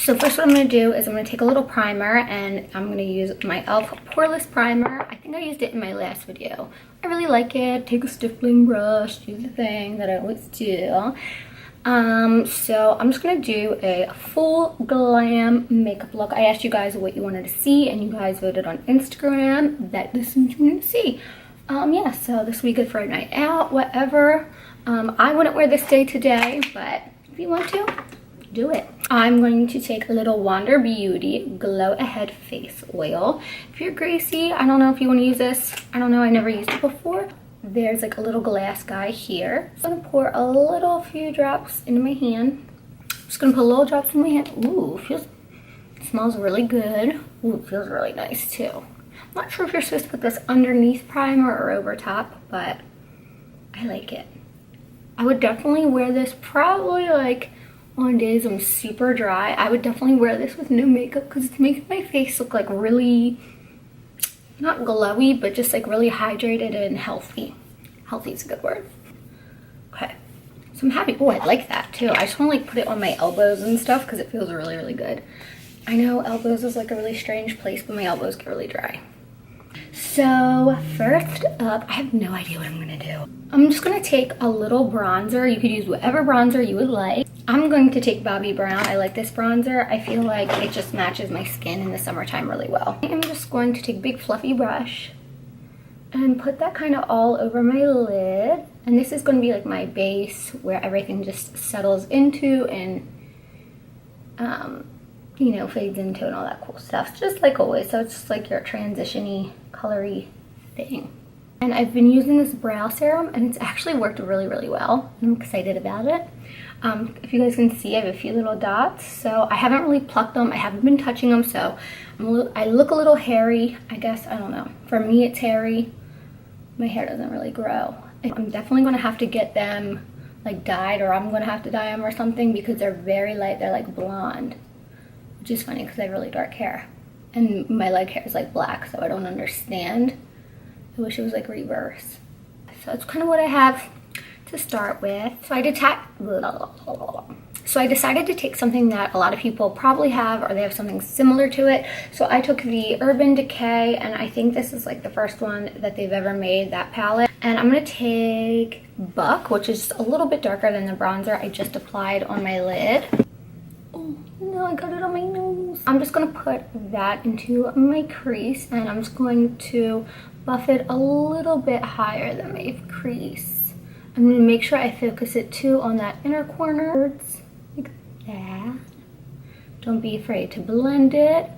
So first what I'm going to do is I'm going to take a little primer, and I'm going to use my e.l.f. Poreless Primer. I think I used it in my last video. I really like it. Take a stippling brush, do the thing that I always do. So I'm just going to do a full glam makeup look. I asked you guys what you wanted to see, and you guys voted on Instagram that this is what you wanted to see. Yeah, so this will be good for a night out, whatever. I wouldn't wear this day today, but if you want to, do it. I'm going to take a little Wander Beauty Glow Ahead Face Oil. If you're Gracie, I don't know if you want to use this. I don't know, I never used it before. There's like a little glass guy here. So I'm going to pour a few drops into my hand. I'm just going to put little drops in my hand. Ooh, it smells really good. Ooh, it feels really nice too. I'm not sure if you're supposed to put this underneath primer or over top, but I like it. I would definitely wear this probably like on days I'm super dry. I would definitely wear this with no makeup because it's making my face look like really, not glowy, but just like really hydrated and healthy. Healthy is a good word. Okay, so I'm happy. Oh, I like that too. I just want to like put it on my elbows and stuff because it feels really, really good. I know elbows is like a really strange place, but my elbows get really dry. So first up, I have no idea what I'm gonna do. I'm just gonna take a little bronzer. You could use whatever bronzer you would like. I'm going to take Bobbi Brown. I like this bronzer. I feel like it just matches my skin in the summertime really well. I'm just going to take a big fluffy brush and put that kind of all over my lid. And this is gonna be like my base where everything just settles into and you know, fades into and all that cool stuff, just like always. So it's just like your transition-y, colory thing. And I've been using this brow serum, and it's actually worked really, really well. I'm excited about it. If you guys can see, I have a few little dots. So I haven't really plucked them. I haven't been touching them, so I look a little hairy, I guess. I don't know. For me, it's hairy. My hair doesn't really grow. I'm definitely going to have to get them like dyed, or I'm going to have to dye them or something because they're very light. They're like blonde. Which is funny because I have really dark hair. And my leg hair is like black, so I don't understand. I wish it was like reverse. So that's kind of what I have to start with. So I decided to take something that a lot of people probably have, or they have something similar to it. So I took the Urban Decay, and I think this is like the first one that they've ever made, that palette. And I'm gonna take Buck, which is a little bit darker than the bronzer I just applied on my lid. No, I got it on my nose. I'm just going to put that into my crease, and I'm just going to buff it a little bit higher than my crease. I'm going to make sure I focus it too on that inner corner, like that. Don't be afraid to blend it.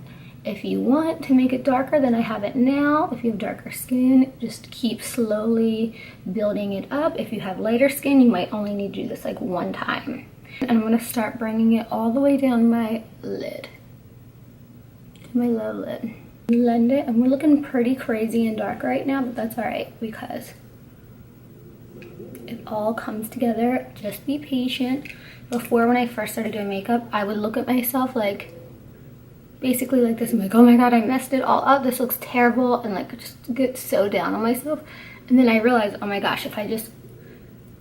If you want to make it darker than I have it now, if you have darker skin, just keep slowly building it up. If you have lighter skin, you might only need to do this like one time. And I'm going to start bringing it all the way down my lid, my low lid. Blend it, and we're looking pretty crazy and dark right now, but that's alright because it all comes together. Just be patient. Before, when I first started doing makeup, I would look at myself like, basically like this. I'm like, oh my god, I messed it all up. This looks terrible, and like just get so down on myself. And then I realized, oh my gosh, if I just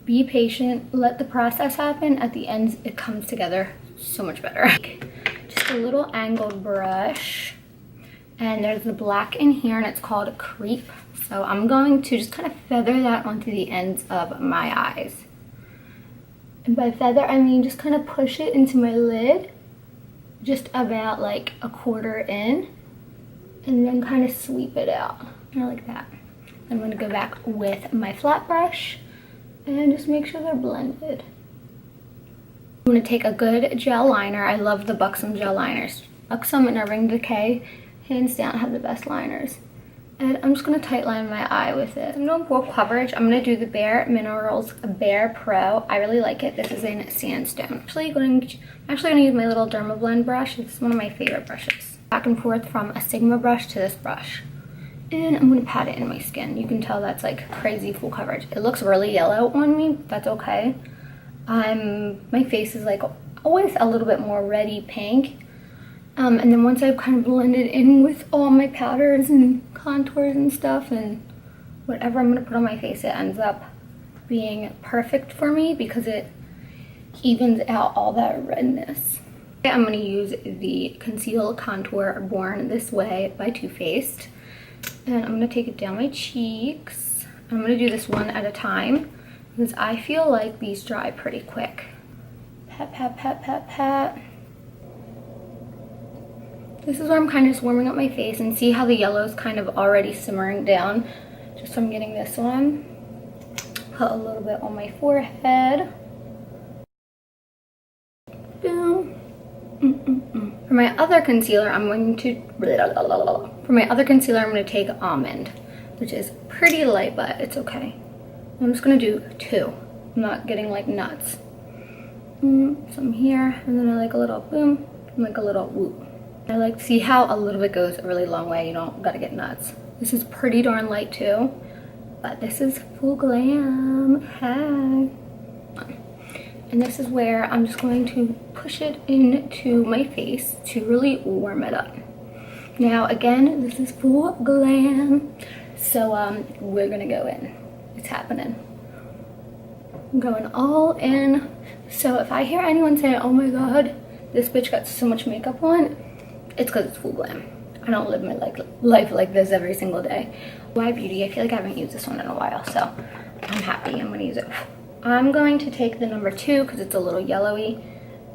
be patient, let the process happen, at the end it comes together so much better. Just a little angled brush, and there's the black in here, and it's called Creep. So I'm going to just kind of feather that onto the ends of my eyes. And by feather, I mean just kind of push it into my lid, just about like a quarter in, and then kind of sweep it out. I like that. I'm going to go back with my flat brush and just make sure they're blended. I'm going to take a good gel liner. I love the Buxom gel liners. Buxom and Urban Decay, hands down, have the best liners. And I'm just going to tight line my eye with it. I'm doing full coverage. I'm going to do the Bare Minerals Bare Pro. I really like it. This is in sandstone. I'm actually going to use my little Dermablend brush. It's one of my favorite brushes. Back and forth from a Sigma brush to this brush. And I'm going to pat it in my skin. You can tell that's like crazy full coverage. It looks really yellow on me, but that's okay. My face is like always a little bit more reddy pink. And then once I've kind of blended in with all my powders and contours and stuff and whatever I'm going to put on my face, it ends up being perfect for me because it evens out all that redness. I'm going to use the Conceal Contour Born This Way by Too Faced. And I'm going to take it down my cheeks. I'm going to do this one at a time because I feel like these dry pretty quick. Pat, pat, pat, pat, pat. This is where I'm kind of just warming up my face, and see how the yellow is kind of already simmering down just from getting this one. Put a little bit on my forehead. Boom. For my other concealer, I'm going to take Almond, which is pretty light, but it's okay. I'm just gonna do 2. I'm not getting like nuts. Some here, and then I like a little boom, and like a little whoop. I like to see how a little bit goes a really long way. You don't gotta get nuts. This is pretty darn light too, but this is full glam. Hey. And this is where I'm just going to push it into my face to really warm it up. Now again, this is full glam, so we're gonna go in. It's happening. I'm going all in. So if I hear anyone say, oh my god, this bitch got so much makeup on, it's because it's full glam. I don't live my life like this every single day. Y Beauty, I feel like I haven't used this one in a while, so I'm happy. I'm gonna use it. I'm going to take the number 2 because it's a little yellowy,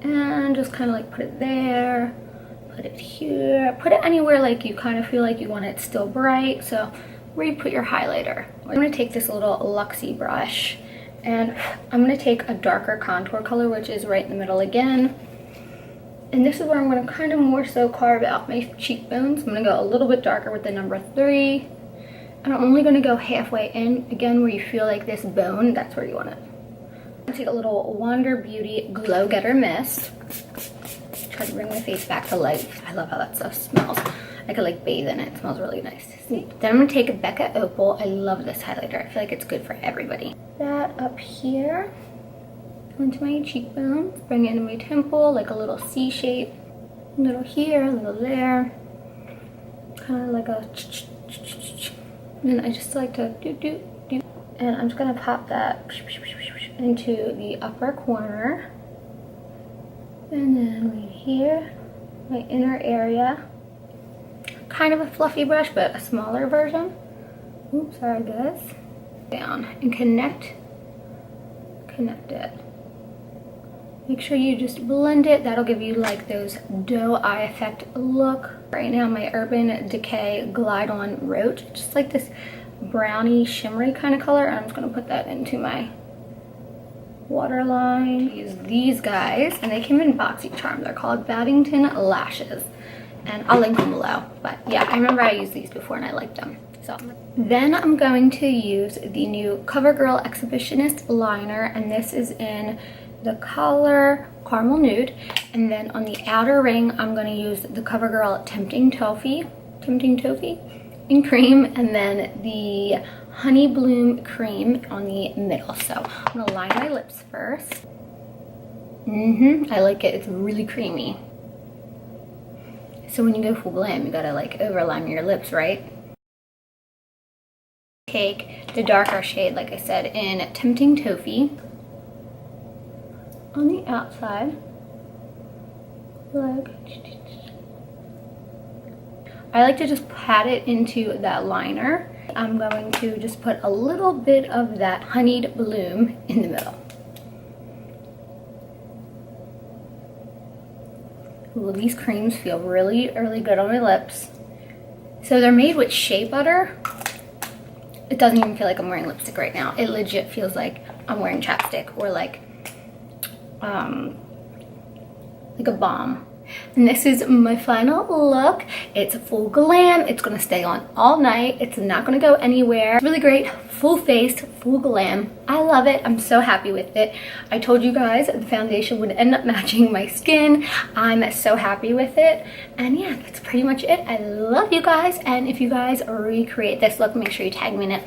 and just kind of like put it there, put it here, put it anywhere like you kind of feel like you want it still bright. So where you put your highlighter. I'm going to take this little Luxie brush, and I'm going to take a darker contour color, which is right in the middle again. And this is where I'm going to kind of more so carve out my cheekbones. I'm going to go a little bit darker with the number 3. And I'm only going to go halfway in. Again, where you feel like this bone, that's where you want it. I'm going to take a little Wander Beauty Glow Getter Mist. Try to bring my face back to life. I love how that stuff smells. I could like bathe in it. It smells really nice. See? Then I'm going to take Becca Opal. I love this highlighter. I feel like it's good for everybody. That up here. Onto my cheekbones, bring it into my temple like a little C shape. A little here, a little there. Kind of like a and then I just like to do. And I'm just gonna pop that into the upper corner. And then right here, my inner area. Kind of a fluffy brush, but a smaller version. Oops, sorry guys. Down and connect it. Make sure you just blend it. That'll give you like those doe eye effect look. Right now my Urban Decay Glide On Roach, just like this brownie shimmery kind of color. I'm just gonna put that into my waterline. Use these guys, and they came in BoxyCharm. They're called Baddington Lashes, and I'll link them below. But yeah, I remember I used these before and I liked them. So then I'm going to use the new CoverGirl Exhibitionist liner, and this is in the color Caramel Nude. And then on the outer ring, I'm going to use the CoverGirl Tempting Toffee in cream, and then the Honey Bloom cream on the middle. So I'm going to line my lips first. I like it. It's really creamy. So when you go full glam, you gotta like overline your lips, right? Take the darker shade, like I said, in Tempting Toffee on the outside. Like, I like to just pat it into that liner. I'm going to just put a little bit of that Honeyed Bloom in the middle. Ooh, these creams feel really, really good on my lips. So they're made with shea butter. It doesn't even feel like I'm wearing lipstick right now. It legit feels like I'm wearing chapstick or like a balm. And this is my final look. It's full glam. It's gonna stay on all night. It's not gonna go anywhere. It's really great, full face, full glam. I love it. I'm so happy with it. I told you guys the foundation would end up matching my skin. I'm so happy with it. And yeah, that's pretty much it. I love you guys. And if you guys recreate this look, make sure you tag me in it.